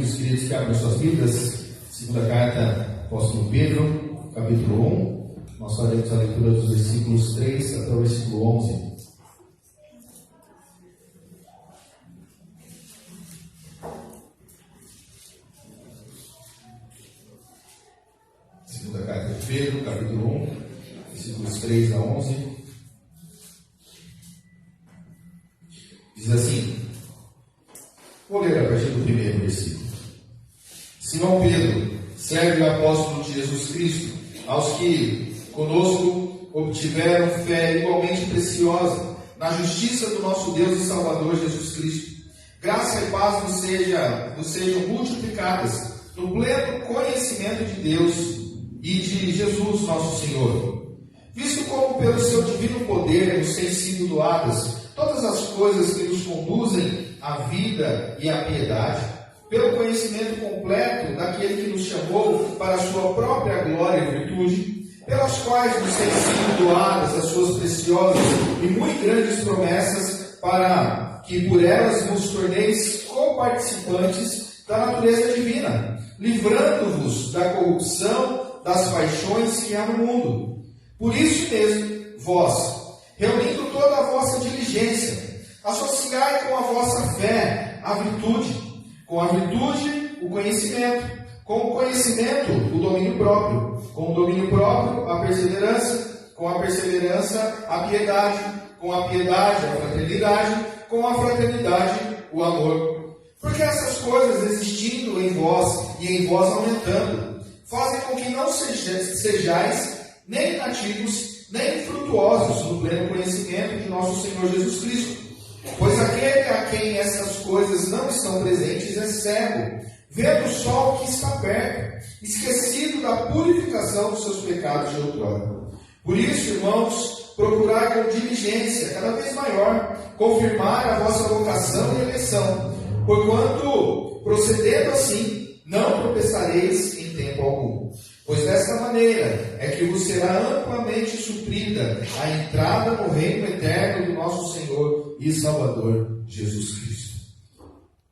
os queridos que abrem suas Bíblias, segunda carta, apóstolo Pedro, capítulo 1. Nós faremos a leitura dos versículos 3 até o versículo 11. Segunda carta de Pedro, capítulo 1, versículos 3 a 11. Diz assim, vou ler a partir do primeiro versículo. Simão Pedro, servo e apóstolo de Jesus Cristo, aos que conosco obtiveram fé igualmente preciosa na justiça do nosso Deus e Salvador Jesus Cristo. Graça e paz nos sejam multiplicadas no pleno conhecimento de Deus e de Jesus nosso Senhor. Visto como pelo seu divino poder nos têm sido doadas todas as coisas que nos conduzem à vida e à piedade, pelo conhecimento completo daquele que nos chamou para a sua própria glória e virtude, pelas quais nos têm sido doadas as suas preciosas e muito grandes promessas, para que por elas vos torneis coparticipantes da natureza divina, livrando-vos da corrupção das paixões que há no mundo. Por isso mesmo, vós, reunindo toda a vossa diligência, associai com a vossa fé a virtude, com a virtude o conhecimento, com o conhecimento o domínio próprio, com o domínio próprio a perseverança, com a perseverança a piedade, com a piedade a fraternidade, com a fraternidade o amor. Porque essas coisas existindo em vós e em vós aumentando, fazem com que não sejais nem nativos, nem frutuosos no pleno conhecimento de nosso Senhor Jesus Cristo. Pois aquele a quem essas coisas não estão presentes é cego, vendo só o que está perto, esquecido da purificação dos seus pecados de outrora. Por isso, irmãos, procurai com diligência, cada vez maior, confirmar a vossa vocação e eleição, porquanto, procedendo assim, não tropeçareis em tempo algum. Pois desta maneira é que vos será amplamente suprida a entrada no reino eterno do nosso Senhor e Salvador Jesus Cristo.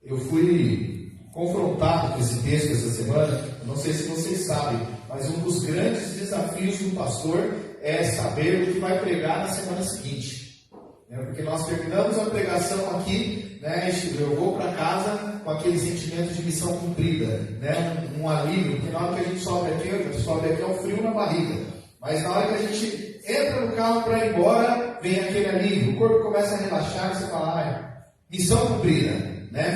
Eu fui confrontado com esse texto essa semana, não sei se vocês sabem, mas um dos grandes desafios do pastor é saber o que vai pregar na semana seguinte. Porque nós terminamos a pregação aqui, eu vou para casa com aquele sentimento de missão cumprida, um alívio, porque na hora que a gente sobe aqui é um frio na barriga, mas na hora que a gente entra no carro para ir embora, vem aquele alívio, o corpo começa a relaxar e você fala, missão cumprida,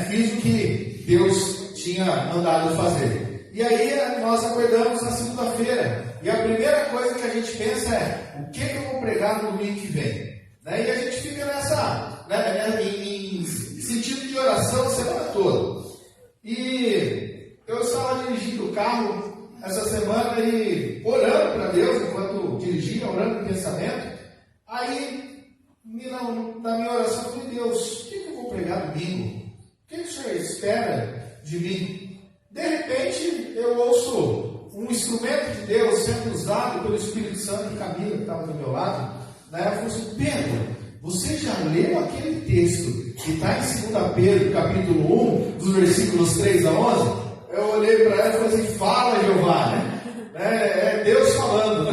fiz o que Deus tinha mandado fazer. E aí nós acordamos na segunda-feira, e a primeira coisa que a gente pensa é, o que eu vou pregar no domingo que vem? E a gente fica nessa, em sentido de oração a semana toda. E eu estava dirigindo o carro essa semana e orando para Deus, enquanto dirigia, orando no pensamento. Aí, na minha oração, eu falei, Deus, o que eu vou pregar domingo? O que o Senhor espera de mim? De repente, eu ouço um instrumento de Deus sendo usado pelo Espírito Santo de Camila, que estava do meu lado. Ela falou assim, Pedro, você já leu aquele texto que está em 2 Pedro, capítulo 1, dos versículos 3 a 11? Eu olhei para ela e falei assim, fala Jeová, É Deus falando,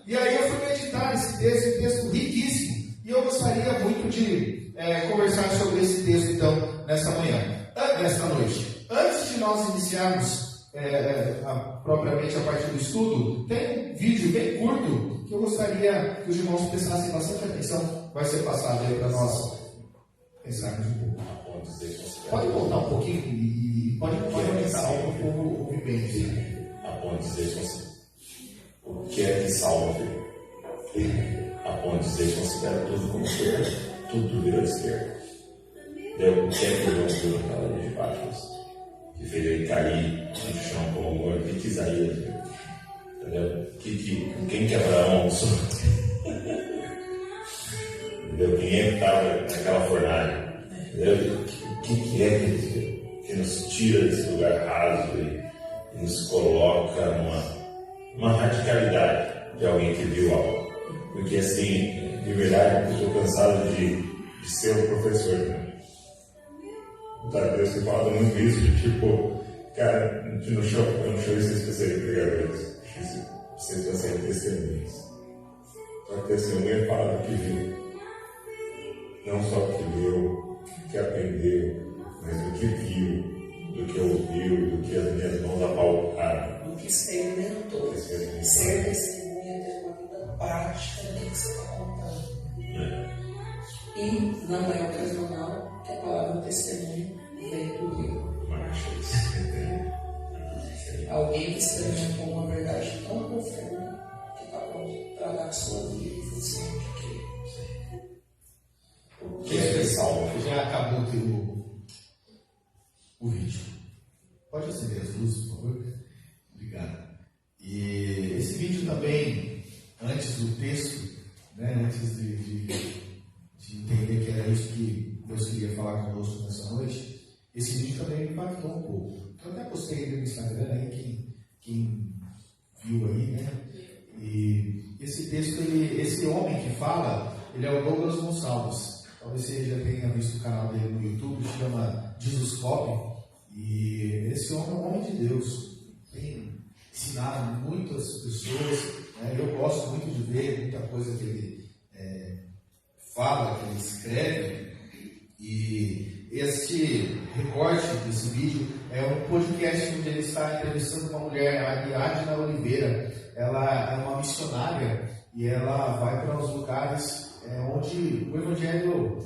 E aí eu fui meditar nesse texto, um texto riquíssimo. E eu gostaria muito de conversar sobre esse texto, então, nesta noite. Antes de nós iniciarmos propriamente a parte do estudo, tem um vídeo bem curto que eu gostaria que os irmãos prestassem bastante atenção. Vai ser passado aí para nós pensarmos um pouco. Pode voltar um pouquinho e pode aumentar algo para o povo ouvir bem. A ponto de dizer assim, o que é que salva, filho? A ponto de dizer considera tudo como perda, tudo virou esquerda. Deu o tempo de um duro naquela lei de Patmos, que fez ele cair no chão como morto, que Isaías, entendeu? Quem que Abraão almoçou? Entendeu? Quem é que estava naquela fornalha? Entendeu? O que é que nos tira desse lugar raso e nos coloca numa radicalidade de alguém que viu algo? Porque assim, de verdade, eu estou cansado de ser um professor, né? Deus tem falado muito isso, de tipo, Cara, no show, eu não show isso especial de pregadores. Vocês estão sendo testemunhas. A testemunha fala do que viu. Não só do que leu, do que aprendeu, mas do que viu, do que ouviu, do que as minhas mãos apalparam. Do que experimentou. Ser testemunha de uma vida prática do que você está contando. E não é ocasional que a palavra testemunho vem do Rio. Alguém que experimentou uma verdade tão profunda que está pronto para dar a sua vida e função de quê? O que é salvo? Já acabou aqui o vídeo. Pode acender as luzes, por favor? Obrigado. E esse vídeo também, antes do texto, né, antes de entender que era isso que Deus queria falar conosco nessa noite, esse vídeo também me impactou um pouco. Eu até postei no Instagram aí, quem viu aí, né? E esse texto, esse homem que fala, ele é o Douglas Gonçalves. Talvez você já tenha visto o canal dele no YouTube, se chama Jesus Cop. E esse homem é um homem de Deus. Tem ensinado muitas pessoas. Né? Eu gosto muito de ver muita coisa que ele fala, que ele escreve. E este recorte desse vídeo é um podcast onde ele está entrevistando uma mulher, a Ariadna Oliveira. Ela é uma missionária e ela vai para os lugares onde o evangelho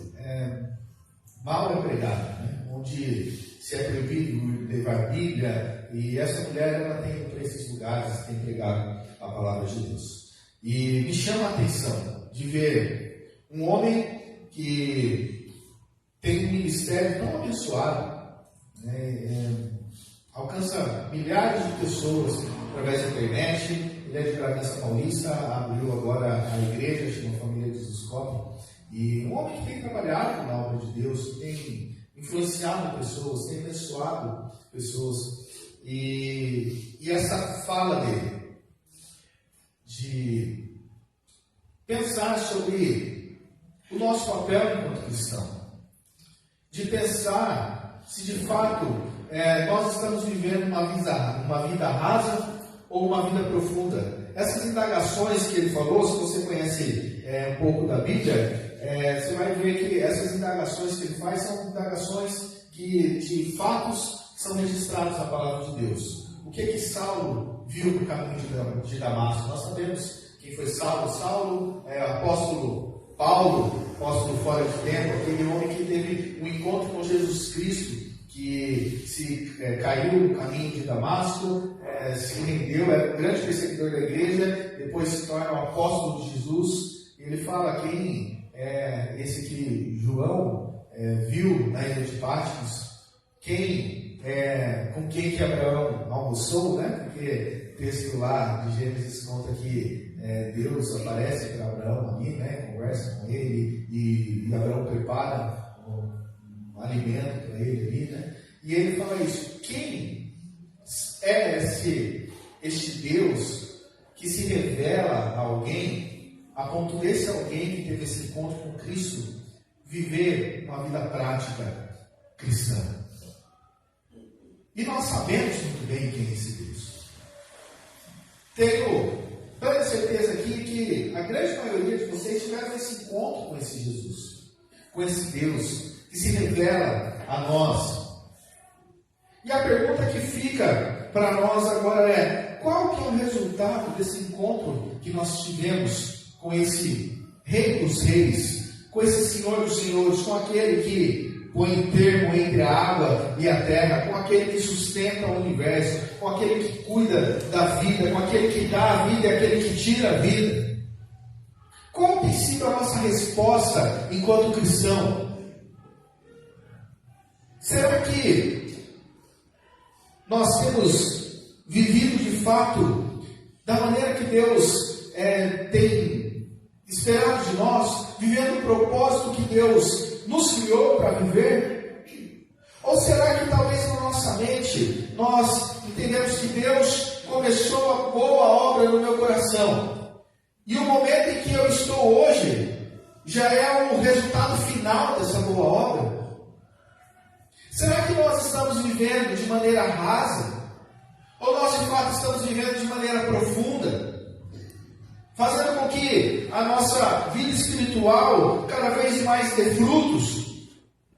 mal é pregado, né? Onde se é proibido levar a Bíblia, e essa mulher ela tem ido para esses lugares, tem pregado a palavra de Deus. E me chama a atenção de ver um homem que tem um ministério tão abençoado, né? Alcança milhares de pessoas através da internet. Ele é de Bragança Paulista, abriu agora a igreja, chama Família de Jesus Cop. E um homem que tem trabalhado na obra de Deus, que tem influenciado pessoas, tem abençoado pessoas. E essa fala dele, de pensar sobre o nosso papel enquanto cristão, de pensar se de fato nós estamos vivendo uma vida rasa ou uma vida profunda. Essas indagações que ele falou, se você conhece um pouco da Bíblia, você vai ver que essas indagações que ele faz são indagações de fatos que são registrados na palavra de Deus. O que Saulo viu no caminho de Damasco? Nós sabemos quem foi Saulo. Saulo é o apóstolo Paulo, apóstolo fora de tempo, aquele homem que teve um encontro com Jesus Cristo, que caiu no caminho de Damasco, se rendeu, era um grande perseguidor da igreja, depois se torna um apóstolo de Jesus. Ele fala quem é esse que João viu na ilha de Patmos, com quem que Abraão almoçou, né? Porque o texto lá de Gênesis conta que Deus aparece para Abraão ali, né? Conversa com ele e Abraão prepara um alimento para ele ali, né? E ele fala isso: quem é este Deus que se revela a alguém, a ponto desse alguém que teve esse encontro com Cristo viver uma vida prática cristã? E nós sabemos muito bem quem é esse Deus. Tenho plena certeza aqui que a grande maioria de vocês tiveram esse encontro com esse Jesus, com esse Deus que se revela a nós. E a pergunta que fica para nós agora é: qual que é o resultado desse encontro que nós tivemos com esse Rei dos Reis, com esse Senhor dos Senhores, com aquele que põe termo entre a água e a terra, com aquele que sustenta o universo, com aquele que cuida da vida, com aquele que dá a vida e aquele que tira a vida? Qual tem sido a nossa resposta enquanto cristão? Será que nós temos vivido de fato da maneira que Deus tem esperado de nós, vivendo o propósito que Deus nos criou para viver? Ou será que talvez na nossa mente nós entendemos que Deus começou a boa obra no meu coração, e o momento em que eu estou hoje já é o resultado final dessa boa obra? Será que nós estamos vivendo de maneira rasa? Ou nós de fato estamos vivendo de maneira profunda? Fazendo com que a nossa vida espiritual cada vez mais dê frutos?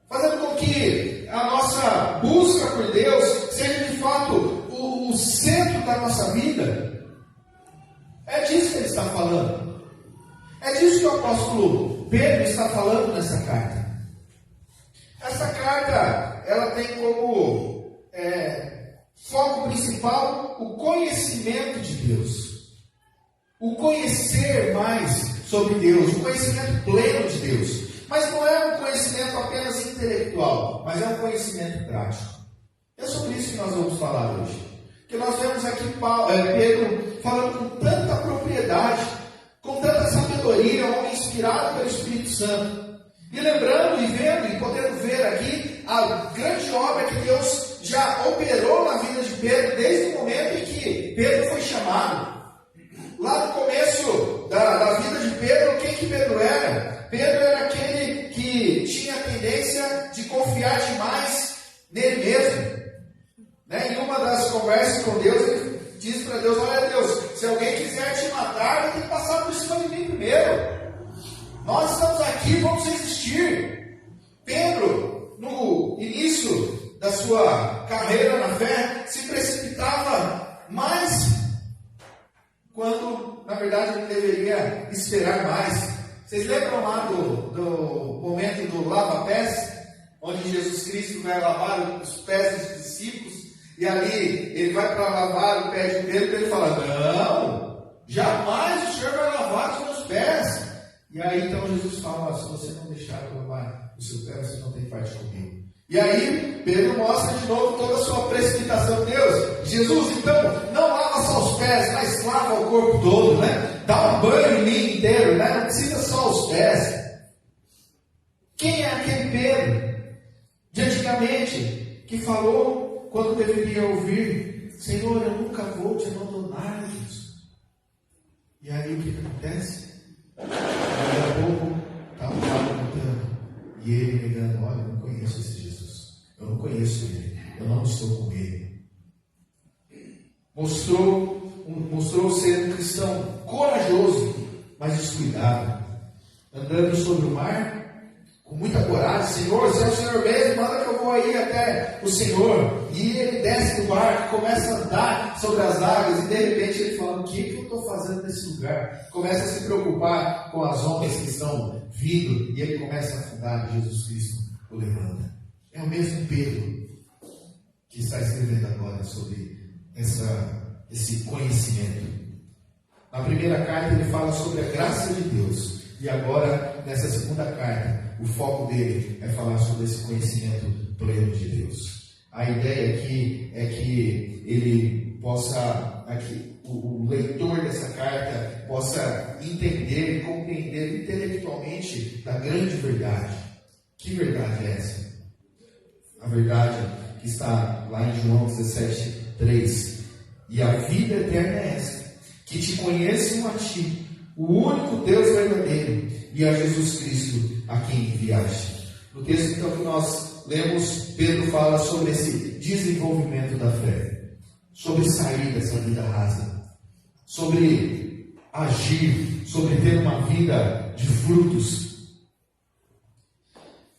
Fazendo com que a nossa busca por Deus seja de fato o centro da nossa vida? É disso que ele está falando. É disso que o apóstolo Pedro está falando nessa carta. Essa carta, ela tem como foco principal o conhecimento de Deus. O conhecer mais sobre Deus, o conhecimento pleno de Deus. Mas não é um conhecimento apenas intelectual, mas é um conhecimento prático. É sobre isso que nós vamos falar hoje. Que nós vemos aqui Pedro falando com tanta propriedade, com tanta sabedoria, um homem inspirado pelo Espírito Santo. E lembrando e vendo e podendo ver aqui a grande obra que Deus já operou na vida de Pedro, desde o momento em que Pedro foi chamado. Lá no começo da vida de Pedro, quem que Pedro era? Pedro era aquele que tinha a tendência de confiar demais nele mesmo. Em uma das conversas com Deus, ele diz para Deus: olha Deus, se alguém quiser te matar, vai ter que passar por cima de mim primeiro. Nós estamos aqui, vamos existir. Pedro, no início da sua carreira na fé, se precipitava mais, quando na verdade ele deveria esperar mais. Vocês lembram lá do momento do lava-pés, onde Jesus Cristo vai lavar os pés dos discípulos, e ali ele vai para lavar o pé de Pedro, e ele fala: não, jamais o Senhor vai lavar os meus pés. E aí então Jesus fala: se você não deixar eu lavar o seu pé, você não tem parte comigo. E aí Pedro mostra de novo toda a sua precipitação. Deus, Jesus, então, não lava só os pés, mas lava o corpo todo, Dá um banho em mim inteiro, Não precisa só os pés. Quem é aquele Pedro de antigamente que falou quando deveria ouvir: Senhor, eu nunca vou te abandonar, Jesus? E aí o que acontece? Daqui a pouco está o Paulo contando, e ele negando: olha, eu não conheço esse Jesus, eu não conheço ele, eu não estou com ele. Mostrou ser um cristão corajoso, mas descuidado, andando sobre o mar com muita coragem. Senhor, se é o Senhor mesmo, manda que eu vou aí até o Senhor. E ele desce do barco, começa a andar sobre as águas, e de repente ele fala: o que eu estou fazendo nesse lugar? Começa a se preocupar com as ondas que estão vindo, e ele começa a afundar. Jesus Cristo o levanta. É o mesmo Pedro que está escrevendo agora sobre esse conhecimento. Na primeira carta ele fala sobre a graça de Deus, e agora nessa segunda carta o foco dele é falar sobre esse conhecimento pleno de Deus. A ideia aqui é que ele possa, o leitor dessa carta possa entender e compreender intelectualmente da grande verdade. Que verdade é essa? A verdade que está lá em João 17:3. E a vida eterna é esta: que te conheçam a ti, o único Deus verdadeiro, e a Jesus Cristo, a quem enviaste. No texto então que nós lemos, Pedro fala sobre esse desenvolvimento da fé, sobre sair dessa vida rasa, sobre agir, sobre ter uma vida de frutos.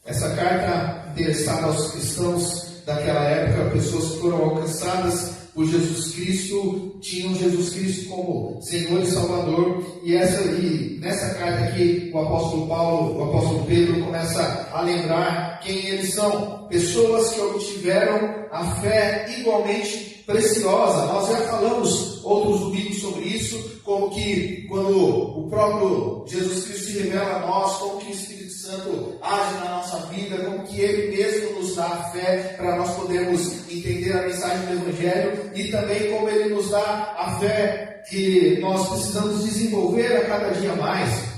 Essa carta interessada aos cristãos daquela época, pessoas que foram alcançadas por Jesus Cristo, tinham Jesus Cristo como Senhor e Salvador. E nessa carta aqui, o apóstolo Pedro começa a lembrar quem eles são. Pessoas que obtiveram a fé igualmente preciosa. Nós já falamos outros domingos sobre isso, como que quando o próprio Jesus Cristo se revela a nós, como que o Espírito Santo age na nossa vida, como que Ele mesmo nos dá a fé para nós podermos entender a mensagem do Evangelho, e também como Ele nos dá a fé que nós precisamos desenvolver a cada dia mais.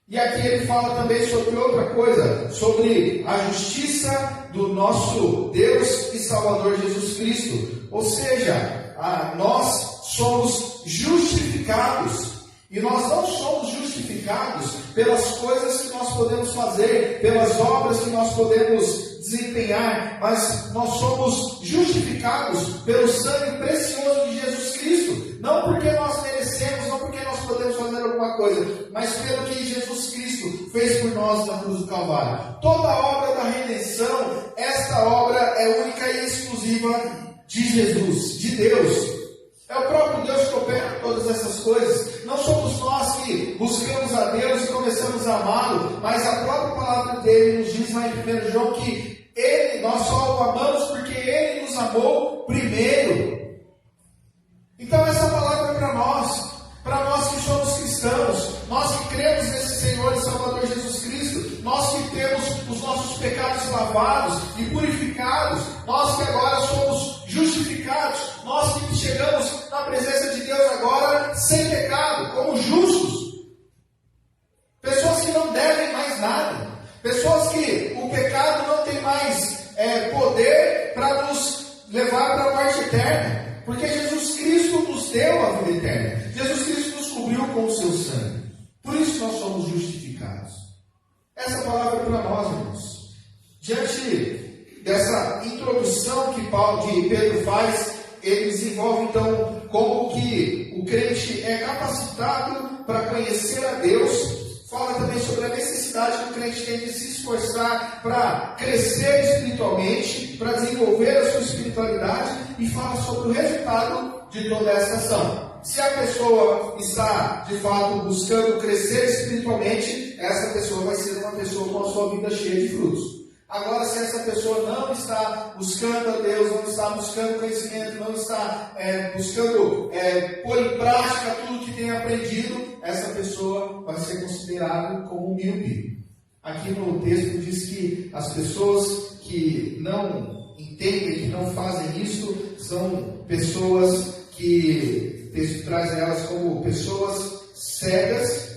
E aqui ele fala também sobre outra coisa, sobre a justiça do nosso Deus e Salvador Jesus Cristo. Ou seja, nós somos justificados. E nós não somos justificados pelas coisas que nós podemos fazer, pelas obras que nós podemos desempenhar, mas nós somos justificados pelo sangue precioso de Jesus Cristo. Não porque nós merecemos, não porque nós podemos fazer alguma coisa, mas pelo que Jesus Cristo fez por nós na cruz do Calvário. Toda a obra da redenção, esta obra é única e exclusiva de Jesus, de Deus. É o próprio Deus que opera todas essas coisas. Não somos nós que buscamos a Deus e começamos a amá-lo, mas a própria palavra dele nos diz lá em 1 João que nós só o amamos porque ele nos amou primeiro. Então essa palavra é para nós que somos cristãos, nós que cremos nesse Senhor e Salvador Jesus Cristo, nós que temos os nossos pecados lavados e purificados, nós que agora somos justificados, nós que chegamos na presença de Deus agora sem pecado, como justos. Pessoas que não devem mais nada, pessoas que o pecado não tem mais poder para nos levar para a morte eterna, porque Jesus Cristo nos deu a vida eterna, Jesus Cristo nos cobriu com o seu sangue, por isso nós somos justificados. Essa palavra é para nós, irmãos. Diante dessa introdução que Pedro faz, ele desenvolve então como que o crente é capacitado para conhecer a Deus. Fala também sobre a necessidade que o crente tem de se esforçar para crescer espiritualmente, para desenvolver a sua espiritualidade, e fala sobre o resultado de toda essa ação. Se a pessoa está, de fato, buscando crescer espiritualmente, essa pessoa vai ser uma pessoa com a sua vida cheia de frutos. Agora, se essa pessoa não está buscando a Deus, não está buscando conhecimento, não está buscando pôr em prática tudo que tem aprendido, essa pessoa vai ser considerada como míope. Aqui no texto diz que as pessoas que não entendem, que não fazem isso, são pessoas que, o texto traz elas como pessoas cegas.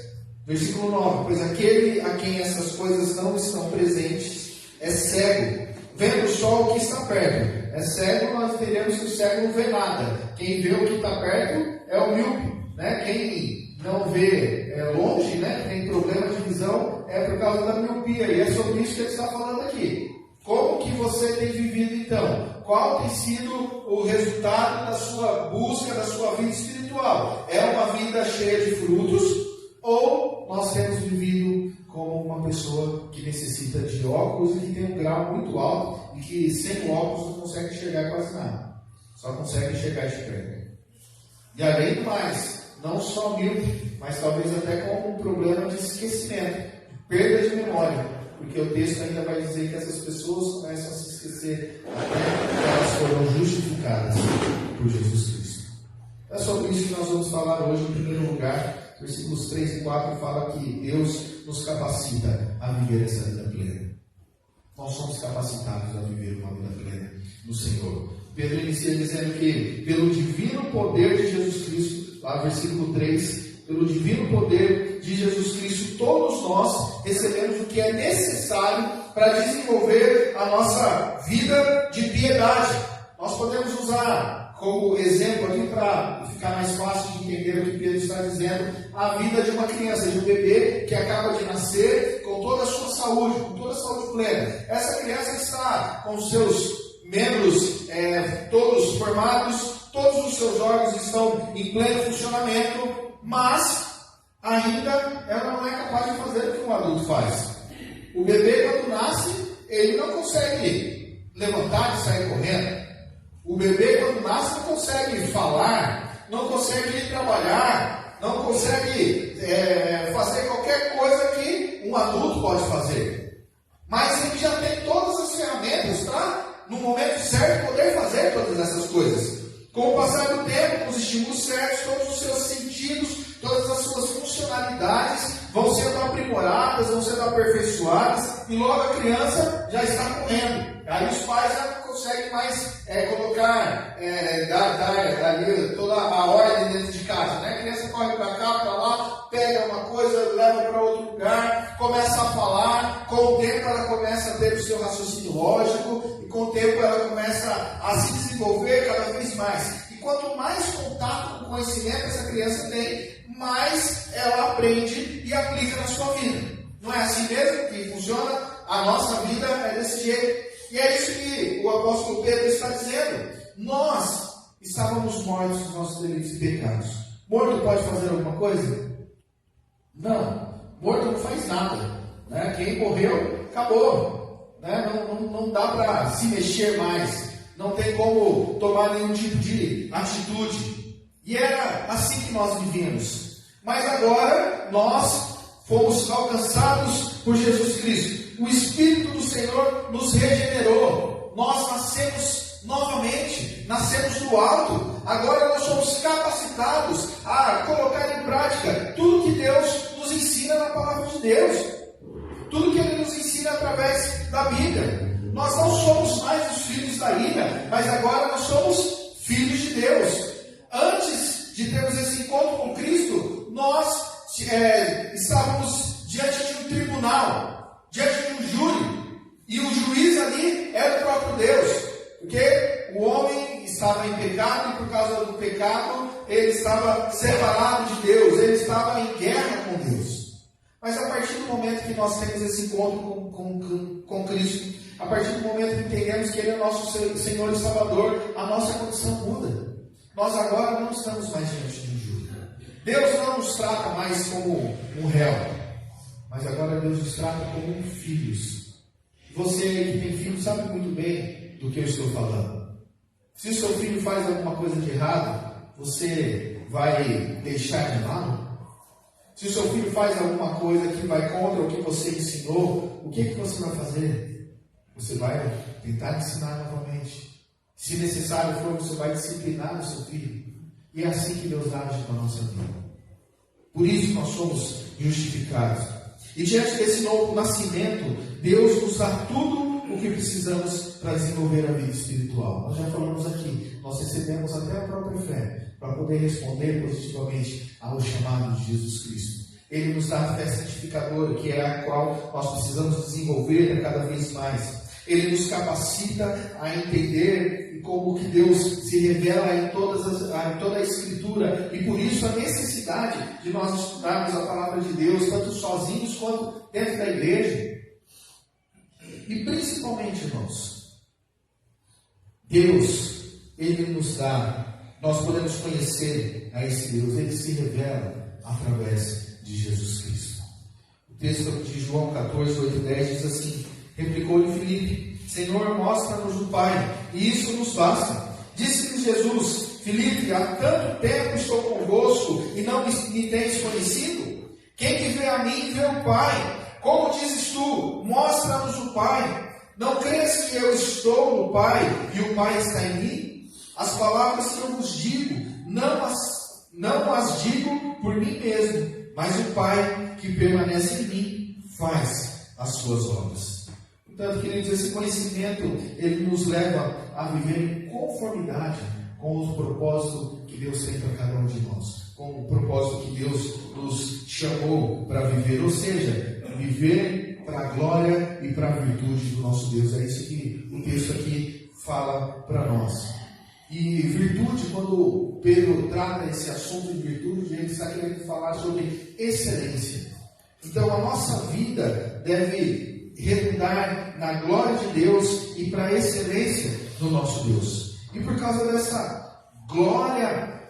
Versículo 9: pois aquele a quem essas coisas não estão presentes é cego, vendo só o que está perto. É cego, nós entendemos que o cego não vê nada. Quem vê o que está perto é o míope, né? Quem não vê longe, né? Tem problema de visão, é por causa da miopia. E é sobre isso que ele está falando aqui. Como que você tem vivido então? Qual tem sido o resultado da sua busca, da sua vida espiritual? É uma vida cheia de frutos, ou nós temos vivido como uma pessoa que necessita de óculos e que tem um grau muito alto e que sem óculos não consegue enxergar quase nada, só consegue enxergar de perto? E além do mais, não só míope, mas talvez até com um problema de esquecimento, perda de memória, porque o texto ainda vai dizer que essas pessoas começam a se esquecer até que elas foram justificadas por Jesus Cristo. É sobre isso que nós vamos falar hoje. Em primeiro lugar, versículos 3 e 4 fala que Deus nos capacita a viver essa vida plena. Nós somos capacitados a viver uma vida plena no Senhor. Pedro inicia dizendo que pelo divino poder de Jesus Cristo, lá no versículo 3, pelo divino poder de Jesus Cristo, todos nós recebemos o que é necessário para desenvolver a nossa vida de piedade. Nós podemos usar como exemplo aqui, para ficar mais fácil de entender o que Pedro está dizendo, a vida de uma criança, de um bebê que acaba de nascer com toda a sua saúde, com toda a saúde plena. Essa criança está com os seus membros todos formados, todos os seus órgãos estão em pleno funcionamento, mas ainda ela não é capaz de fazer o que um adulto faz. O bebê, quando nasce, ele não consegue levantar e sair correndo. O bebê, quando nasce, não consegue falar, não consegue ir trabalhar, não consegue fazer qualquer coisa que um adulto pode fazer. Mas ele já tem todas as ferramentas para, no momento certo, poder fazer todas essas coisas. Com o passar do tempo, com os estímulos certos, todos os seus sentidos, todas as suas funcionalidades vão sendo aprimoradas, vão sendo aperfeiçoadas, e logo a criança já está correndo. Aí os pais já não conseguem mais colocar, dar ali toda a ordem dentro de casa, né? A criança corre para cá, para lá, pega pega uma coisa, leva para outro lugar, começa a falar, com o tempo ela começa a ter o seu raciocínio lógico, e com o tempo ela começa a se desenvolver cada vez mais. E quanto mais contato com o conhecimento essa criança tem, mais ela aprende e aplica na sua vida. Não é assim mesmo que funciona? A nossa vida é desse jeito. E é isso que o apóstolo Pedro está dizendo. Nós estávamos mortos nos nossos delitos e pecados. Morto pode fazer alguma coisa? Não. Morto não faz nada. Né? Quem morreu, acabou. Né? Não dá para se mexer mais. Não tem como tomar nenhum tipo de atitude. E era assim que nós vivíamos. Mas agora nós fomos alcançados por Jesus Cristo. O Espírito do Senhor nos regenerou. Nós nascemos novamente, nascemos do alto. Agora nós somos capacitados a colocar em prática tudo que Deus nos ensina na palavra de Deus. Tudo que Ele nos ensina através da Bíblia. Nós não somos mais os filhos da ira, mas agora nós somos filhos de Deus. Antes de termos esse encontro com Cristo, nós estávamos diante de um tribunal, diante de um júri, e o juiz ali era o próprio Deus, porque o homem estava em pecado, e por causa do pecado ele estava separado de Deus, ele estava em guerra com Deus. Mas a partir do momento que nós temos esse encontro com Cristo, a partir do momento que entendemos que Ele é nosso Senhor e Salvador, a nossa condição muda. Nós agora não estamos mais diante de um júri. Deus não nos trata mais como um réu, mas agora Deus nos trata como filhos. Você que tem filho sabe muito bem do que eu estou falando. Se o seu filho faz alguma coisa de errado, você vai deixar de amá-lo? Se o seu filho faz alguma coisa que vai contra o que você ensinou, o que você vai fazer? Você vai tentar ensinar novamente. Se necessário for, você vai disciplinar o seu filho. E é assim que Deus age na nossa vida. Por isso nós somos justificados. E diante desse novo nascimento, Deus nos dá tudo o que precisamos para desenvolver a vida espiritual. Nós já falamos aqui, nós recebemos até a própria fé para poder responder positivamente ao chamado de Jesus Cristo. Ele nos dá a fé santificadora, que é a qual nós precisamos desenvolver cada vez mais. Ele nos capacita a entender como que Deus se revela em toda a Escritura, e por isso a necessidade de nós estudarmos a palavra de Deus, tanto sozinhos quanto dentro da igreja. E principalmente, irmãos, Deus, Ele nos dá, nós podemos conhecer a esse Deus, Ele se revela através de Jesus Cristo. O texto de João 14, 8 e 10 diz assim: replicou-lhe Filipe: Senhor, mostra-nos o Pai, e isso nos basta. Disse-lhe Jesus: Filipe, há tanto tempo estou convosco e não me tens conhecido? Quem que vê a mim, vê o Pai. Como dizes tu, mostra-nos o Pai? Não crês que eu estou no Pai e o Pai está em mim? As palavras que eu vos digo, não as digo por mim mesmo, mas o Pai que permanece em mim faz as suas obras. Portanto, queridos, esse conhecimento, ele nos leva a viver em conformidade com o propósito que Deus tem para cada um de nós, com o propósito que Deus nos chamou para viver, ou seja, viver para a glória e para a virtude do nosso Deus. É isso que o texto aqui fala para nós. E virtude, quando Pedro trata esse assunto de virtude, ele está querendo falar sobre excelência. Então a nossa vida deve redundar na glória de Deus e para a excelência do nosso Deus. E por causa dessa glória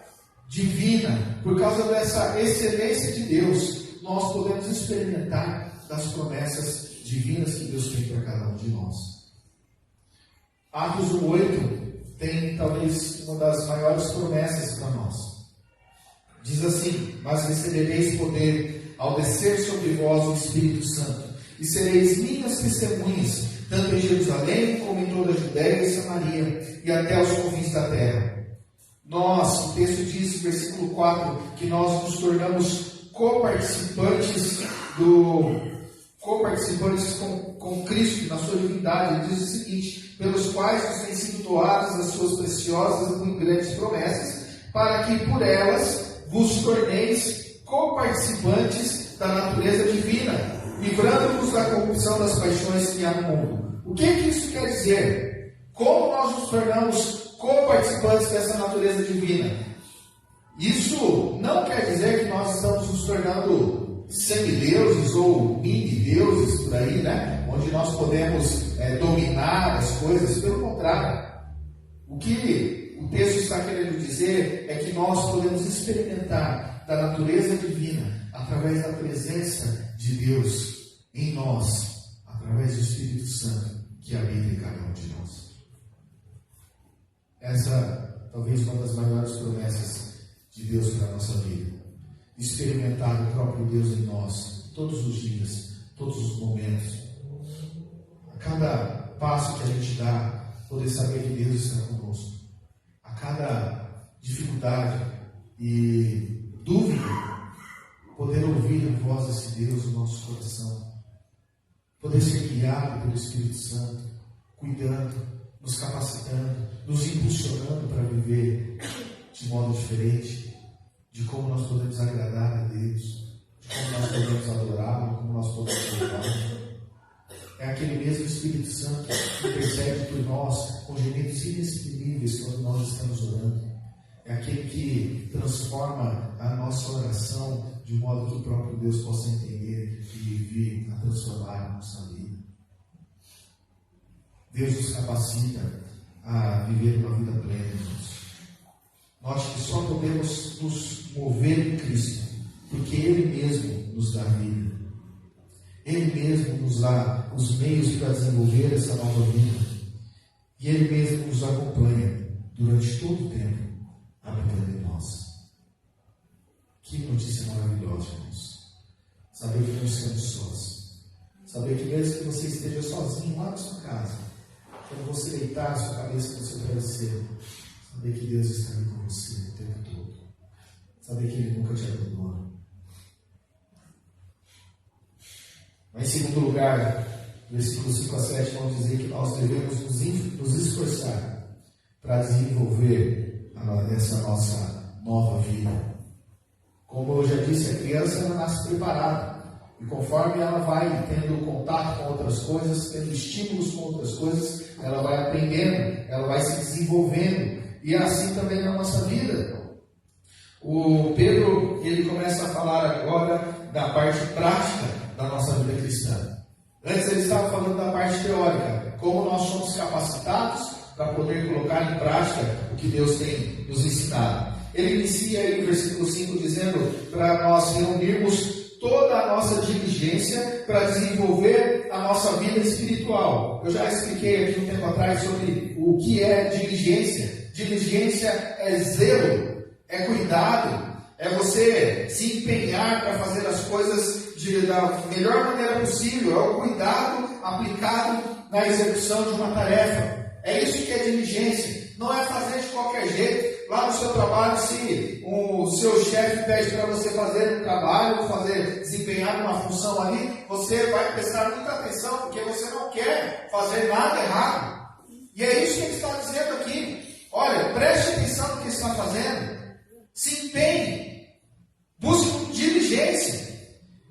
divina, por causa dessa excelência de Deus, nós podemos experimentar das promessas divinas que Deus tem para cada um de nós. Atos 1:8 tem talvez uma das maiores promessas para nós. Diz assim: mas recebereis poder ao descer sobre vós o Espírito Santo, e sereis minhas testemunhas, tanto em Jerusalém como em toda a Judéia e Samaria, e até os confins da terra. Nós, o texto diz, no versículo 4, que nós nos tornamos coparticipantes com Cristo na sua divindade. Ele diz o seguinte: pelos quais nos têm sido doadas as suas preciosas e muito grandes promessas, para que por elas vos torneis coparticipantes da natureza divina, livrando-nos da corrupção das paixões que há no mundo. O que isso quer dizer? Como nós nos tornamos coparticipantes dessa natureza divina? Isso não quer dizer que nós estamos nos tornando semideuses ou mini-deuses por aí, né? Onde nós podemos dominar as coisas. Pelo contrário. O que o texto está querendo dizer é que nós podemos experimentar da natureza divina através da presença de Deus em nós, através do Espírito Santo que habita em cada um de nós. Essa talvez uma das maiores promessas de Deus para a nossa vida. Experimentar o próprio Deus em nós, todos os dias, todos os momentos. A cada passo que a gente dá, poder saber que Deus está conosco. A cada dificuldade e dúvida, poder ouvir a voz desse Deus no nosso coração. Poder ser guiado pelo Espírito Santo, cuidando, nos capacitando, nos impulsionando para viver de modo diferente, de como nós podemos agradar a Deus, de como nós podemos adorá-lo, como nós podemos louvá-lo. É aquele mesmo Espírito Santo que intercede por nós com gemidos inexprimíveis quando nós estamos orando. É aquele que transforma a nossa oração de modo que o próprio Deus possa entender e vir a transformar a nossa vida. Deus nos capacita a viver uma vida plena, irmãos. Note que só podemos nos mover em Cristo, porque Ele mesmo nos dá vida. Ele mesmo nos dá os meios para desenvolver essa nova vida. E Ele mesmo nos acompanha durante todo o tempo, habitando em nós. Que notícia maravilhosa, irmãos. Saber que não estamos sós. Saber que mesmo que você esteja sozinho lá na sua casa, quando você deitar a sua cabeça no seu travesseiro, saber que Deus está ali com você o tempo todo. Saber que Ele nunca te abandona. Mas em segundo lugar, versículos 5 a 7 vão dizer que nós devemos nos esforçar para desenvolver essa nossa nova vida. Como eu já disse, a criança ela nasce preparada. E conforme ela vai tendo contato com outras coisas, tendo estímulos com outras coisas, ela vai aprendendo, ela vai se desenvolvendo. E é assim também na nossa vida. O Pedro, ele começa a falar agora da parte prática da nossa vida cristã. Antes ele estava falando da parte teórica, como nós somos capacitados para poder colocar em prática o que Deus tem nos ensinado. Ele inicia aí no versículo 5 dizendo para nós reunirmos toda a nossa diligência para desenvolver a nossa vida espiritual. Eu já expliquei aqui um tempo atrás sobre o que é diligência. Diligência é zelo, é cuidado, é você se empenhar para fazer as coisas da melhor maneira possível, é o cuidado aplicado na execução de uma tarefa. É isso que é diligência. Não é fazer de qualquer jeito. Lá no seu trabalho, se o seu chefe pede para você fazer um trabalho, desempenhar uma função ali, você vai prestar muita atenção, porque você não quer fazer nada errado. E é isso que ele está dizendo aqui. Olha, preste atenção no que está fazendo. Se empenhe. Busque com diligência.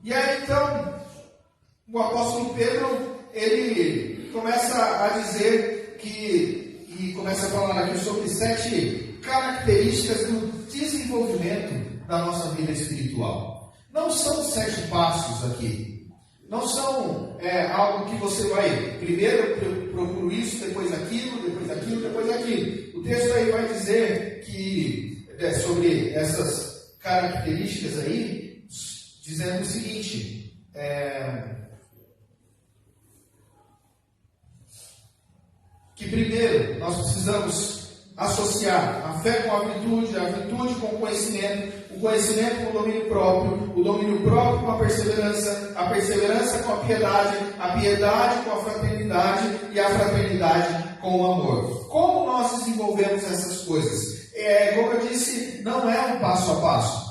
E aí então, o apóstolo Pedro, ele começa a dizer e começa a falar aqui sobre 7 características do desenvolvimento da nossa vida espiritual. Não são 7 passos aqui. Não são algo que você vai, primeiro procuro isso, depois aquilo, depois aquilo, depois aquilo. O texto aí vai dizer que, sobre essas características aí, dizendo o seguinte, que primeiro nós precisamos associar a fé com a virtude com o conhecimento com o domínio próprio com a perseverança com a piedade com a fraternidade e a fraternidade com o amor. Como nós desenvolvemos essas coisas? Como eu disse, não é um passo a passo.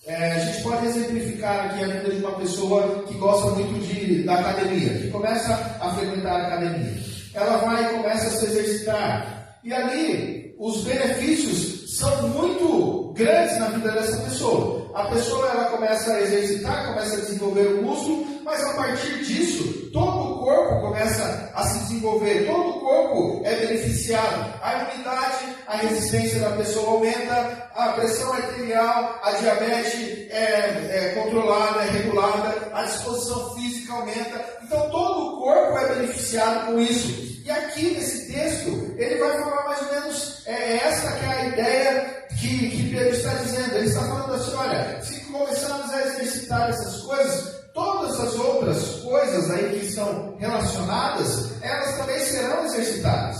A gente pode exemplificar aqui a vida de uma pessoa que gosta muito da academia, que começa a frequentar a academia. Ela vai e começa a se exercitar. E ali, os benefícios são muito grandes na vida dessa pessoa. a pessoa ela começa a exercitar, começa a desenvolver o músculo, mas a partir disso, todo o corpo começa a se desenvolver, todo o corpo é beneficiado. A imunidade, a resistência da pessoa aumenta, a pressão arterial, a diabetes é controlada, é regulada, a disposição física aumenta. Então todo o corpo é beneficiado com isso. E aqui nesse texto, ele vai falar mais ou menos essa que é a ideia que Pedro está dizendo. Ele está falando assim, olha, se começarmos a exercitar essas coisas, todas as outras coisas aí que estão relacionadas, elas também serão exercitadas.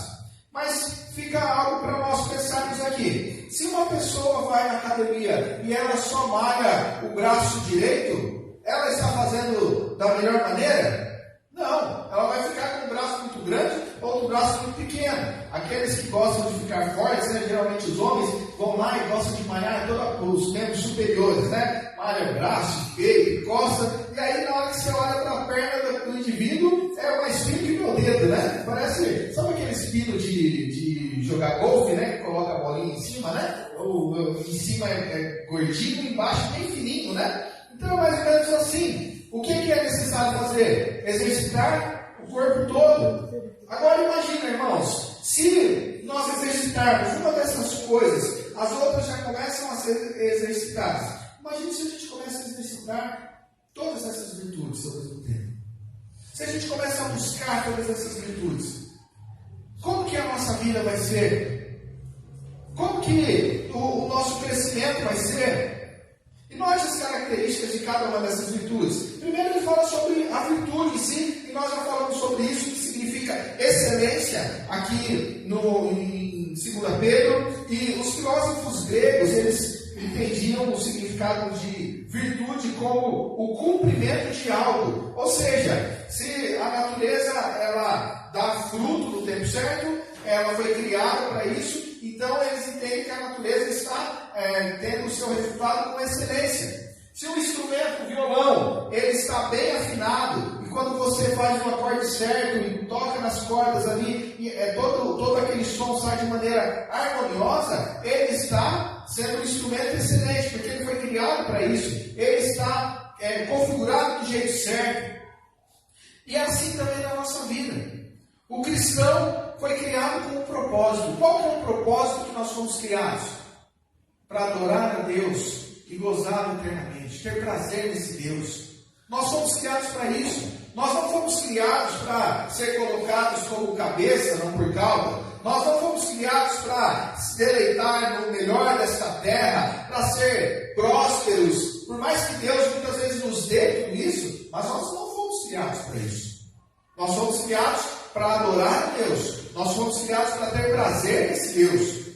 Mas fica algo para nós pensarmos aqui. Se uma pessoa vai na academia e ela só malha o braço direito, ela está fazendo da melhor maneira? Não, ela vai ficar com um braço muito grande ou um braço muito pequeno. Aqueles que gostam de ficar fortes, né, geralmente os homens vão lá e gostam de malhar todos os membros superiores, né? Malha braço, peito, costa, e aí na hora que você olha para a perna do indivíduo, é mais fino que meu dedo, né? Parece, sabe aquele espino de jogar golfe, né? Que coloca a bolinha em cima, né? Em cima é gordinho, embaixo bem fininho, né? Então é mais ou menos assim. O que é necessário fazer? Exercitar o corpo todo. Agora imagina, irmãos, se nós exercitarmos uma dessas coisas, as outras já começam a ser exercitadas. Imagina se a gente começa a exercitar todas essas virtudes ao mesmo tempo. Se a gente começa a buscar todas essas virtudes, como que a nossa vida vai ser? Como que o nosso crescimento vai ser? E note as características de cada uma dessas virtudes. Primeiro ele fala sobre a virtude em si, e nós já falamos sobre isso, que significa excelência, aqui em 2 Pedro. E os filósofos gregos, eles entendiam o significado de virtude como o cumprimento de algo. Ou seja, se a natureza ela dá fruto no tempo certo, ela foi criada para isso, então eles entendem que a natureza está tendo o seu resultado com excelência. Se o instrumento, o violão, ele está bem afinado, e quando você faz o acorde certo e toca nas cordas ali, e todo aquele som sai de maneira harmoniosa, ele está sendo um instrumento excelente, porque ele foi criado para isso. Ele está configurado do jeito certo. E é assim também na nossa vida. O cristão foi criado com um propósito. Qual é o propósito que nós fomos criados? Para adorar a Deus e gozar eternamente, ter prazer nesse Deus. Nós fomos criados para isso. Nós não fomos criados para ser colocados como cabeça, não por cauda. Nós não fomos criados para se deleitar no melhor desta terra, para ser prósperos. Por mais que Deus muitas vezes nos dê tudo isso, mas nós não fomos criados para isso. Nós fomos criados para adorar a Deus. Nós fomos criados para ter prazer nesse Deus.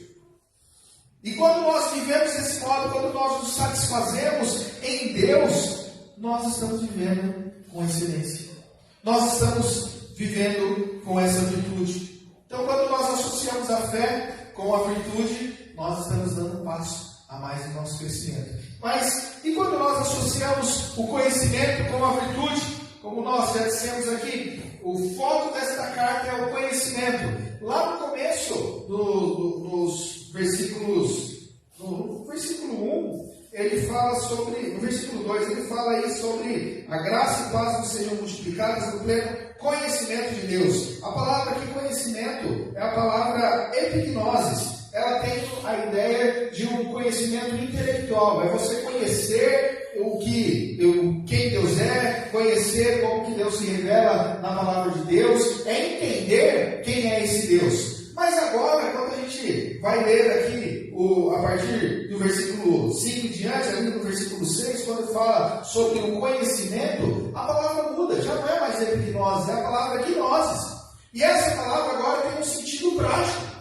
E quando nós vivemos desse modo, quando nós nos satisfazemos em Deus, nós estamos vivendo com excelência. Nós estamos vivendo com essa virtude. Então, quando nós associamos a fé com a virtude, nós estamos dando um passo a mais no nosso crescimento. Mas, e quando nós associamos o conhecimento com a virtude? Como nós já dissemos aqui, o foco desta carta é o conhecimento. Lá no começo, nos versículos, no versículo 1, ele fala sobre, no versículo 2, ele fala aí sobre a graça e paz que sejam multiplicadas no pleno conhecimento de Deus. A palavra aqui, conhecimento, é a palavra epignosis. Ela tem a ideia de um conhecimento intelectual. É você conhecer quem Deus é, conhecer como que Deus se revela na palavra de Deus, é entender quem é esse Deus. Mas agora, quando a gente vai ler aqui, a partir do versículo 5 em diante, ali no versículo 6, quando fala sobre o conhecimento, a palavra muda, já não é mais epignosis, é a palavra gnosis. E essa palavra agora tem um sentido prático.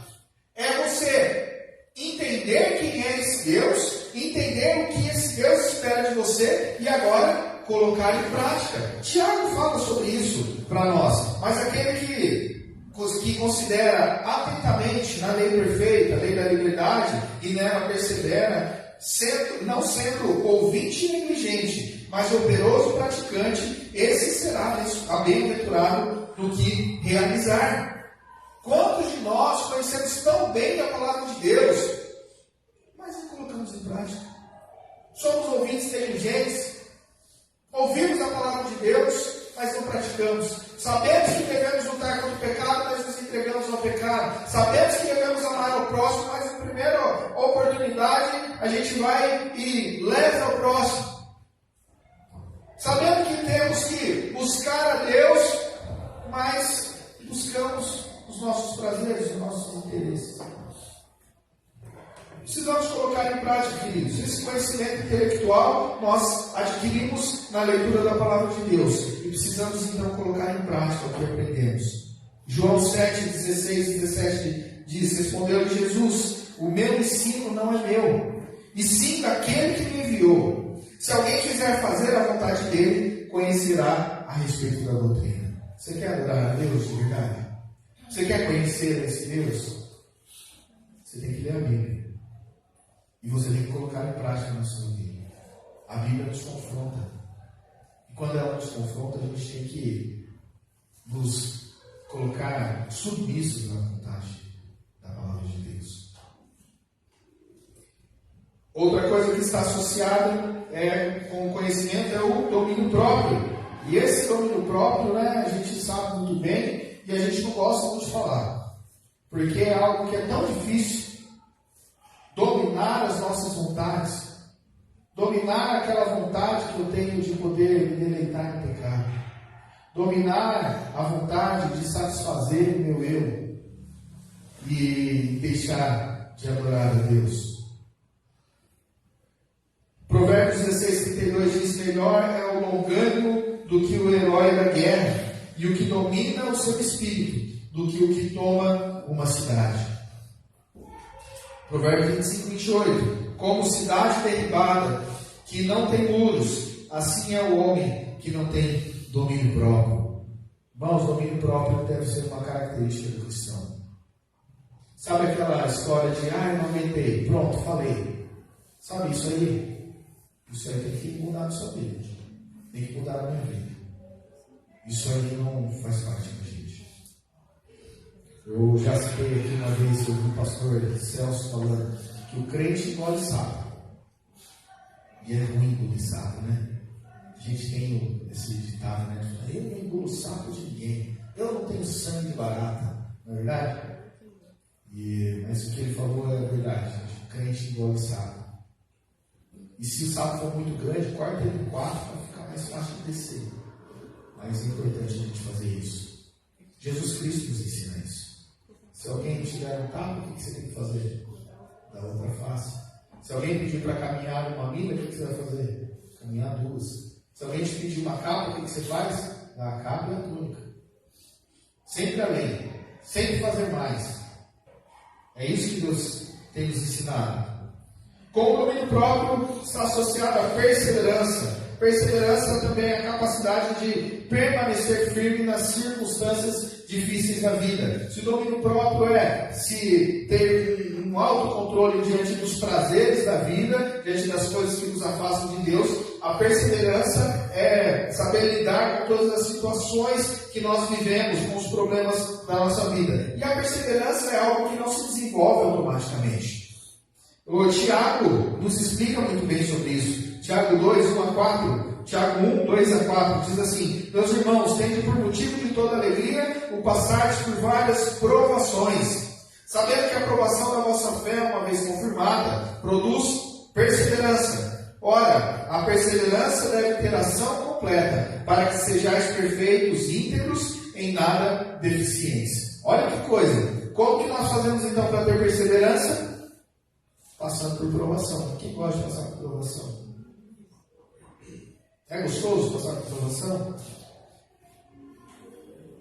É você entender quem é esse Deus, entender o que esse Deus espera de você e agora colocar em prática. Tiago fala sobre isso para nós, mas aquele que considera atentamente na lei perfeita, a lei da liberdade, e nela persevera, não sendo ouvinte e negligente, mas operoso praticante, esse será bem-aventurado no que realizar. Quantos de nós conhecemos tão bem a palavra de Deus, mas não colocamos em prática? Somos ouvintes ouvintes inteligentes. Ouvimos a palavra de Deus, mas não praticamos. Sabemos que devemos lutar contra o pecado, mas nos entregamos ao pecado. Sabemos que devemos amar ao próximo, mas na primeira oportunidade a gente vai e lesa ao próximo. Sabemos que temos que buscar a Deus, mas buscamos os nossos prazeres, os nossos interesses. Precisamos colocar em prática, queridos. Esse conhecimento intelectual nós adquirimos na leitura da palavra de Deus. E precisamos então colocar em prática o que aprendemos. João 7, 16 e 17 diz: respondeu Jesus: o meu ensino não é meu, e sim daquele que me enviou. Se alguém quiser fazer a vontade dele, conhecerá a respeito da doutrina. Você quer adorar a Deus de verdade? Você quer conhecer esse Deus? Você tem que ler a Bíblia. E você tem que colocar em prática na sua vida. A Bíblia nos confronta. E quando ela nos confronta, a gente tem que nos colocar submissos na vontade da palavra de Deus. Outra coisa que está associada com o conhecimento é o domínio próprio. E esse domínio próprio, a gente sabe muito bem e a gente não gosta muito de falar. Porque é algo que é tão difícil. Dominar as nossas vontades, dominar aquela vontade que eu tenho de poder me deleitar no pecado, dominar a vontade de satisfazer o meu eu e deixar de adorar a Deus. Provérbios 16:32 diz: melhor é o longânimo do que o herói da guerra, e o que domina o seu espírito do que o que toma uma cidade. Provérbios 25:28. Como cidade derribada, que não tem muros, assim é o homem que não tem domínio próprio. Irmãos, domínio próprio deve ser uma característica do cristão. Sabe aquela história de, eu não aguentei, pronto, falei. Sabe isso aí? Isso aí tem que mudar na sua vida. Tem que mudar na minha vida. Isso aí não faz parte da gente. Eu já citei aqui uma vez sobre o pastor Celso falando que o crente engole sapo. E é ruim engolir sapo, né? A gente tem esse ditado, né? Eu não engulo sapo de ninguém. Eu não tenho sangue de barata. Não é verdade? Mas o que ele falou é verdade. O crente engole sapo. E se o sapo for muito grande, corta ele em 4 para ficar mais fácil de descer. Mas é importante a gente fazer isso. Jesus Cristo nos ensina isso. Se alguém te der um tapa, o que você tem que fazer? Da outra face. Se alguém pedir para caminhar uma milha, o que você vai fazer? Caminhar 2. Se alguém te pedir uma capa, o que você faz? Dá a capa e a túnica. Sempre além. Sempre fazer mais. É isso que Deus tem nos ensinado. Com o domínio próprio está associado a perseverança. Perseverança também é a capacidade de permanecer firme nas circunstâncias difíceis da vida. Se o domínio próprio é se ter um autocontrole diante dos prazeres da vida, diante das coisas que nos afastam de Deus, a perseverança é saber lidar com todas as situações que nós vivemos, com os problemas da nossa vida. E a perseverança é algo que não se desenvolve automaticamente. O Tiago nos explica muito bem sobre isso. Tiago 2, 1 a 4. Tiago 1, 2 a 4 diz assim: meus irmãos, tende por motivo de toda alegria o passardes por várias provações, sabendo que a aprovação da vossa fé, uma vez confirmada, produz perseverança. Ora, a perseverança deve ter ação completa, para que sejais perfeitos, íntegros, em nada deficientes. Olha que coisa! Como que nós fazemos então para ter perseverança? Passando por provação. Quem gosta de passar por provação? É gostoso passar por provação?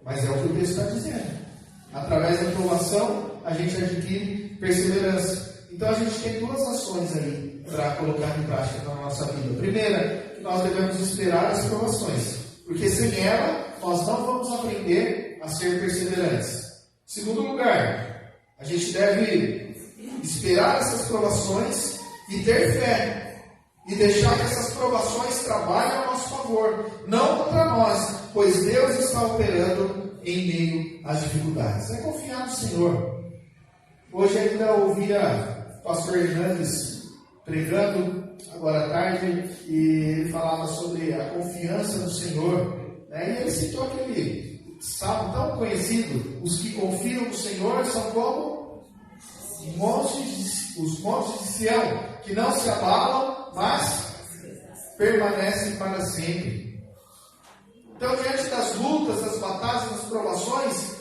Mas é o que o texto está dizendo. Através da provação, a gente adquire perseverança. Então a gente tem 2 ações aí para colocar em prática na nossa vida. Primeira, que nós devemos esperar as provações, porque sem ela, nós não vamos aprender a ser perseverantes. Segundo lugar, a gente deve esperar essas provações e ter fé. E deixar que essas provações trabalhem a nosso favor, não contra nós, pois Deus está operando em meio às dificuldades. É confiar no Senhor. Hoje ainda ouvia o pastor Hernandes pregando agora à tarde e ele falava sobre a confiança no Senhor, né? E ele citou aquele salmo tão conhecido: os que confiam no Senhor são como os montes de Sião, que não se abalam, mas permanecem para sempre. Então, diante das lutas, das batalhas, das provações,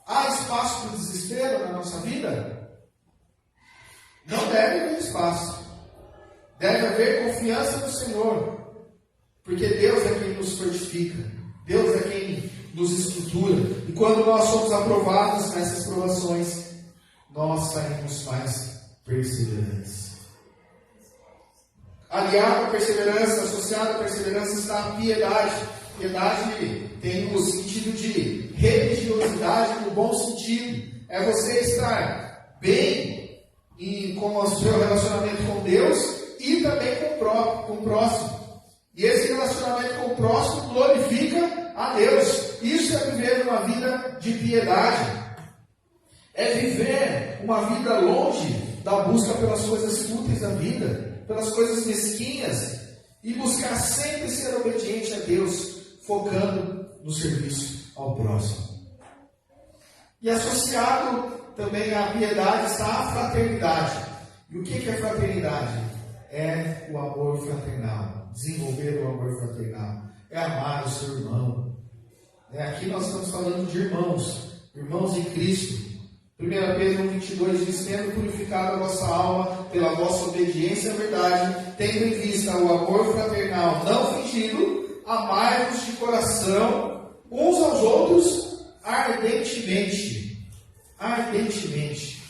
há espaço para o desespero na nossa vida? Não deve haver espaço. Deve haver confiança no Senhor, porque Deus é quem nos fortifica, Deus é quem nos estrutura, e quando nós somos aprovados nessas provações, nós saímos mais perseverantes. Aliado à perseverança, associado à perseverança está a piedade. Piedade tem o sentido de religiosidade no bom sentido. É você estar bem com o seu relacionamento com Deus e também com o próximo. E esse relacionamento com o próximo glorifica a Deus. Isso é viver uma vida de piedade. É viver uma vida longe da busca pelas coisas fúteis da vida, pelas coisas mesquinhas, e buscar sempre ser obediente a Deus, focando no serviço ao próximo. E associado também à piedade está a fraternidade. E o que é fraternidade? É o amor fraternal, desenvolver o amor fraternal, é amar o seu irmão. Aqui nós estamos falando de irmãos em Cristo. 1 Pedro 1,22 diz: tendo purificado a vossa alma pela vossa obediência à verdade, tendo em vista o amor fraternal não fingido, amai-vos de coração uns aos outros ardentemente. Ardentemente.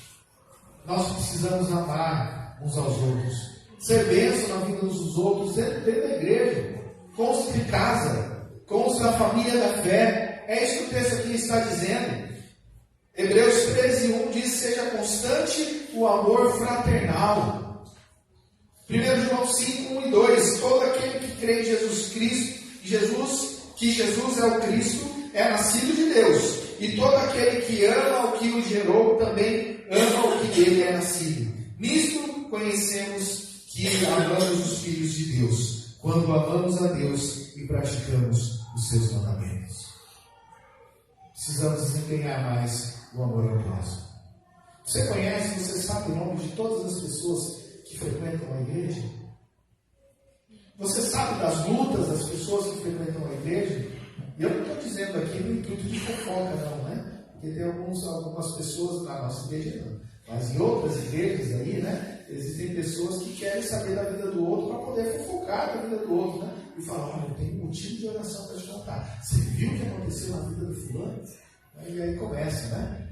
Nós precisamos amar uns aos outros, ser bênção na vida uns dos outros, dentro da igreja, com os de casa, com os da família da fé. É isso que o texto aqui está dizendo. Hebreus 13:1 diz: seja constante o amor fraternal. 1 João 5:1-2: todo aquele que crê em Jesus Cristo, que Jesus é o Cristo, é nascido de Deus. E todo aquele que ama o que o gerou, também ama o que dele é nascido. Nisto conhecemos que amamos os filhos de Deus, quando amamos a Deus e praticamos os seus mandamentos. Precisamos desempenhar mais o amor ao próximo. Você conhece, você sabe o nome de todas as pessoas que frequentam a igreja? Você sabe das lutas das pessoas que frequentam a igreja? E eu não estou dizendo aqui no intuito de fofoca, não, né? Porque tem algumas pessoas na nossa igreja, não. Mas em outras igrejas aí, né? Existem pessoas que querem saber da vida do outro para poder fofocar da vida do outro, né? E falar: olha, eu tenho um motivo de oração para te contar. Você viu o que aconteceu na vida do fulano? E aí começa, né?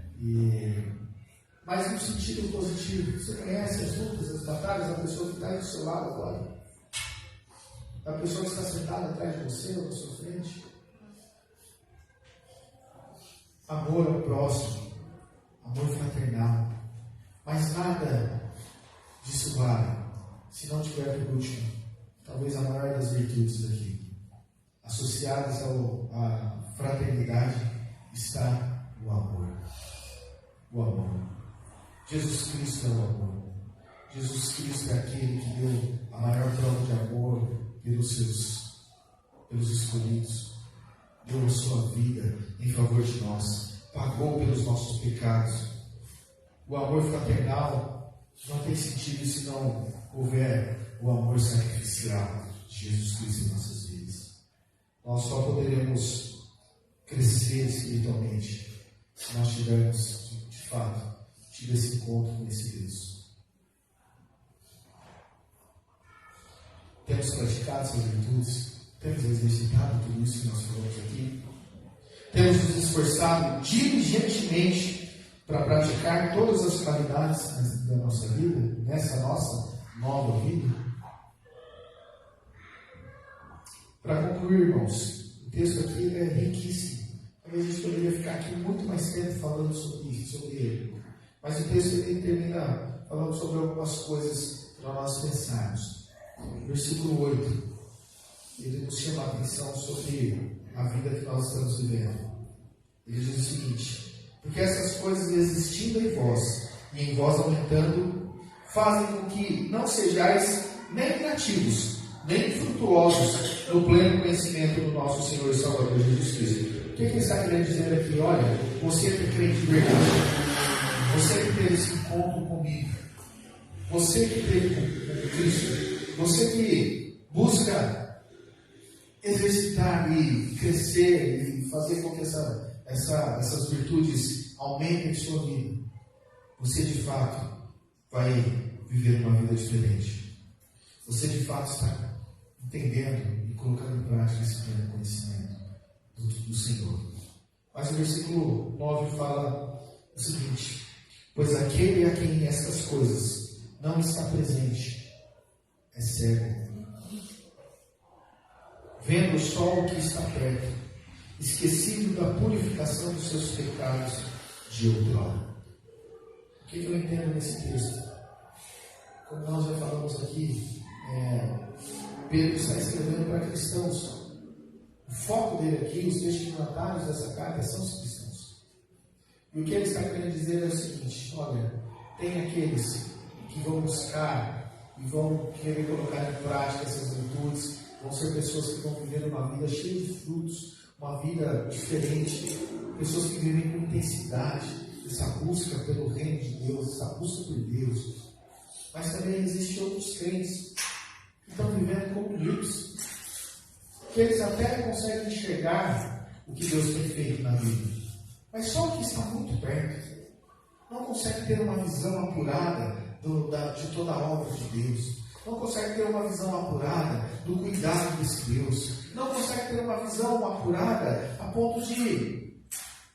Mas no sentido positivo. Você conhece as lutas, as batalhas da pessoa que está aí do seu lado agora? Da pessoa que está sentada atrás de você ou na sua frente? Amor ao próximo, amor fraternal. Mas nada disso vale se não tiver por último, talvez a maior das virtudes aqui, associadas à fraternidade, está o amor. O amor. Jesus Cristo é o amor. Jesus Cristo é aquele que deu a maior prova de amor pelos escolhidos. Deu a sua vida em favor de nós. Pagou pelos nossos pecados. O amor fraternal não tem sentido se não houver o amor sacrificial de Jesus Cristo em nossas vidas. Nós só poderemos crescer espiritualmente se nós tivermos, de fato, tido esse encontro com esse Deus. Temos praticado essas virtudes, temos exercitado tudo isso que nós falamos aqui, temos nos esforçado diligentemente para praticar todas as qualidades da nossa vida, nessa nossa nova vida. Para concluir, irmãos, o texto aqui é riquíssimo. Talvez a gente poderia ficar aqui muito mais tempo falando sobre ele. Mas o texto ele termina falando sobre algumas coisas para nós pensarmos. Versículo 8, ele nos chama a atenção sobre a vida que nós estamos vivendo. Ele diz o seguinte: porque essas coisas existindo em vós, e em vós aumentando, fazem com que não sejais nem nativos, nem frutuosos no pleno conhecimento do nosso Senhor e Salvador Jesus Cristo. O que ele está querendo dizer aqui? Olha, você que crê de verdade, você que teve esse encontro comigo, você que teve com Cristo, você que busca exercitar e crescer e fazer com que essas virtudes aumentem em sua vida, você de fato vai viver uma vida diferente. Você de fato está entendendo e colocando em prática esse pleno conhecimento do Senhor. Mas o versículo 9 fala o seguinte: pois aquele a quem estas coisas não está presente é cego, vendo só o que está perto, esquecido da purificação dos seus pecados de outrora. O que eu entendo nesse texto? Como nós já falamos aqui, Pedro está escrevendo para cristãos. O foco dele aqui, os destinatários dessa carta são os cristãos. E o que ele está querendo dizer é o seguinte: olha, tem aqueles que vão buscar e vão querer colocar em prática essas virtudes, vão ser pessoas que vão viver uma vida cheia de frutos, uma vida diferente, pessoas que vivem com intensidade essa busca pelo reino de Deus, essa busca por Deus. Mas também existem outros crentes que estão vivendo como ímpios, que eles até conseguem enxergar o que Deus tem feito na vida, mas só o que está muito perto. Não consegue ter uma visão apurada de toda a obra de Deus. Não consegue ter uma visão apurada do cuidado desse Deus. Não consegue ter uma visão apurada a ponto de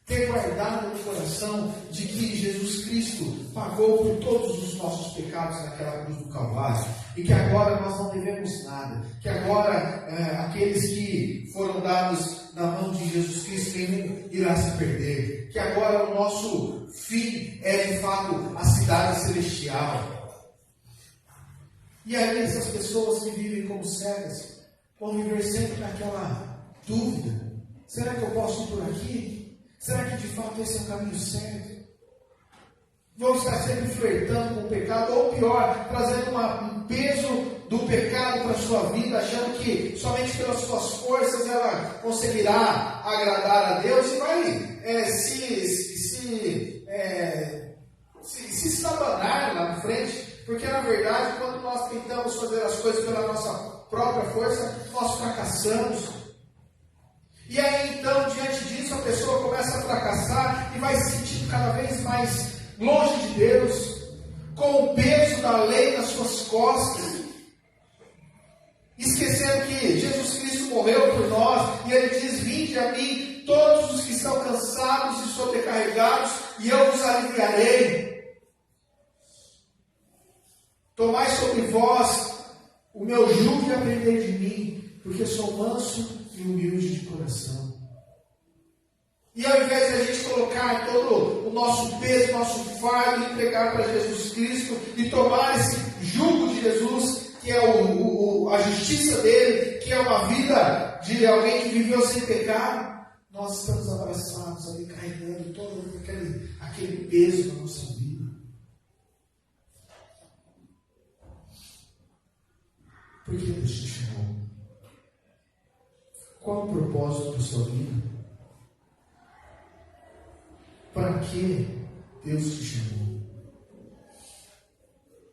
ter guardado no coração de que Jesus Cristo pagou por todos os nossos pecados naquela cruz do Calvário, e que agora nós não devemos nada, que agora aqueles que foram dados na mão de Jesus Cristo, nenhum irá se perder, que agora o nosso fim é de fato a cidade celestial. E aí essas pessoas que vivem como cegas vão viver sempre naquela dúvida: será que eu posso ir por aqui? Será que de fato esse é o caminho certo? Vão estar sempre flertando com o pecado, ou pior, trazendo um peso do pecado para a sua vida, achando que somente pelas suas forças ela conseguirá agradar a Deus e vai se estabanar lá na frente, porque na verdade, quando nós tentamos fazer as coisas pela nossa própria força, nós fracassamos. E aí então, diante disso, a pessoa começa a fracassar e vai se sentindo cada vez mais longe de Deus, com o peso da lei nas suas costas, esquecendo que Jesus Cristo morreu por nós, e Ele diz: vinde a mim todos os que estão cansados e sobrecarregados, e eu vos aliviarei. Tomai sobre vós o meu jugo e aprendei de mim, porque sou manso e humilde de coração. E ao invés de a gente colocar todo o nosso peso, nosso fardo, e entregar para Jesus Cristo e tomar esse jugo de Jesus, que é a justiça dele, que é uma vida de alguém que viveu sem pecado, nós estamos abraçados ali, carregando todo aquele peso na nossa vida. Por que Deus te chamou? Qual o propósito da sua vida? Para que Deus te chamou?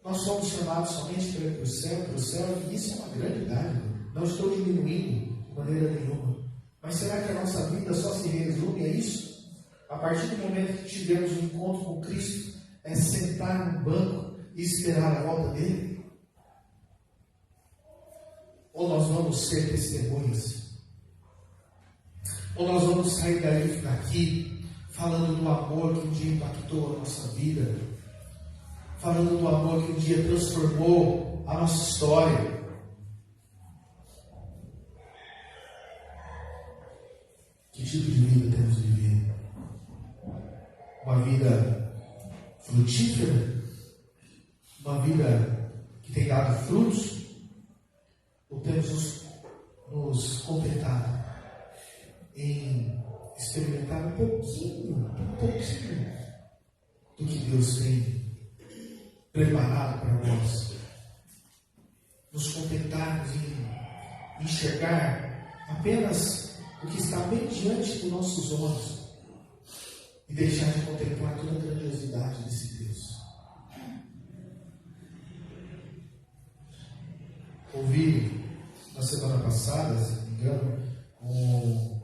Nós somos chamados somente para ir para o céu, e isso é uma grande verdade. Não estou diminuindo de maneira nenhuma. Mas será que a nossa vida só se resume a isso? A partir do momento que tivemos um encontro com Cristo, é sentar no banco e esperar a volta dele? Ou nós vamos ser testemunhas? Ou nós vamos sair daqui falando do amor que um dia impactou a nossa vida, falando do amor que um dia transformou a nossa história? Que tipo de vida temos de viver? Uma vida frutífera? Uma vida que tem dado frutos? Ou temos nos contentado em experimentar um pouquinho do que Deus tem preparado para nós, nos contentarmos em enxergar apenas o que está bem diante dos nossos olhos e deixar de contemplar toda a grandiosidade desse Deus. Ouvi na semana passada, se não me engano, um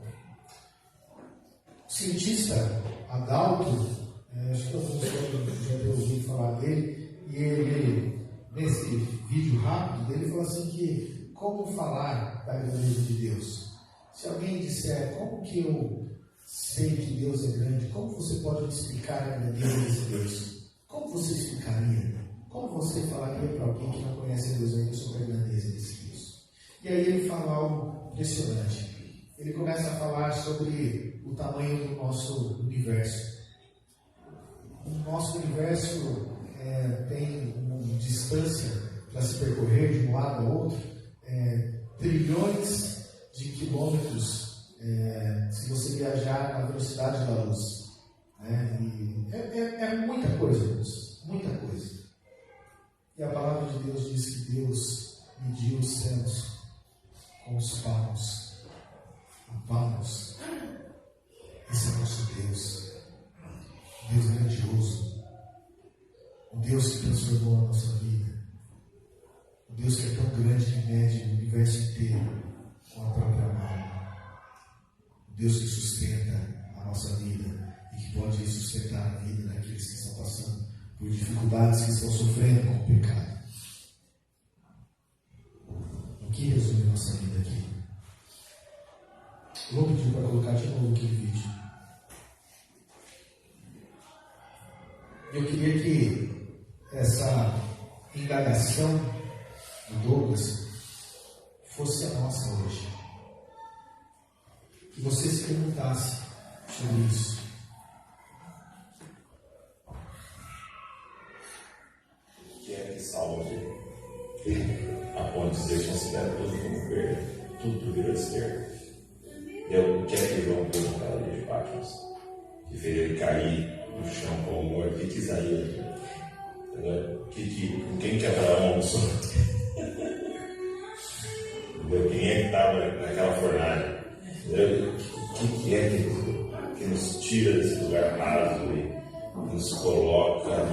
cientista Adalto, acho que alguns já deu ouvido falar dele, e ele, nesse vídeo rápido dele, falou assim que como falar da grandeza de Deus? Se alguém disser como que eu sei que Deus é grande, como você pode me explicar a grandeza desse Deus? Como você explicaria? Como você falaria para alguém que não conhece Deus ainda sobre a grandeza desse Deus? E aí ele fala algo impressionante. Ele começa a falar sobre o tamanho do nosso universo. O nosso universo tem uma distância para se percorrer de um lado ao outro, trilhões de quilômetros, se você viajar na velocidade da luz. É muita coisa, irmãos, muita coisa. E a palavra de Deus diz que Deus mediu os céus com os palmos. Palmos. Esse é o nosso Deus. Um Deus grandioso. Um Deus que transformou a nossa vida. Um Deus que é tão grande que mede o universo inteiro com a própria mão. Um Deus que sustenta a nossa vida e que pode sustentar a vida daqueles que estão passando por dificuldades, que estão sofrendo com o pecado. O que resume a nossa vida aqui? Eu vou pedir para colocar de novo aquele vídeo. Eu queria que essa indagação do Douglas fosse a nossa hoje. Que você se perguntasse sobre isso. Que é que salva-te a ponto de dizer considera tudo como perda, tudo virou esquerda. Eu quero que João pôs na galeria de Patmos, que fez ele cair no chão como morto. O que Isaías? Com quem que Abraão almoçou? Quem é que estava naquela fornalha? O que é que nos tira desse lugar raso e nos coloca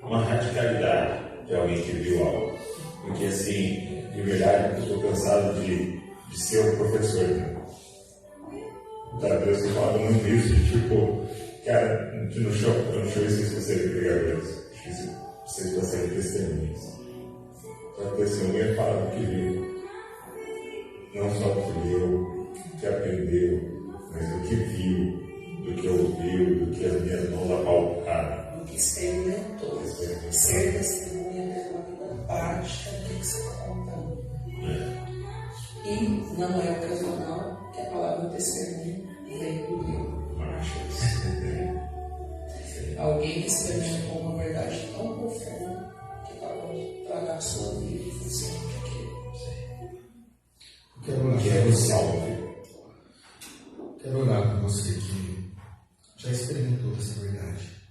numa radicalidade de alguém que viu algo? Porque assim, de verdade, eu estou cansado de ser um professor, né? Deus tem falado muito isso, tipo, cara, no show, eu não esqueci de ser pregadores, esqueci vocês para serem testemunhas. Só que testemunha fala do que viu, não só do que leu, do que aprendeu, mas do que viu, do que ouviu, do que as minhas mãos apalparam. Do que experimentou. Ser testemunha de uma vida prática do que você está contando. E não é ocasional que a palavra testemunho vem do Rio. Alguém que experimentou uma verdade tão profunda que pode tragar a sua vida e você Quero orar por você que já experimentou essa verdade.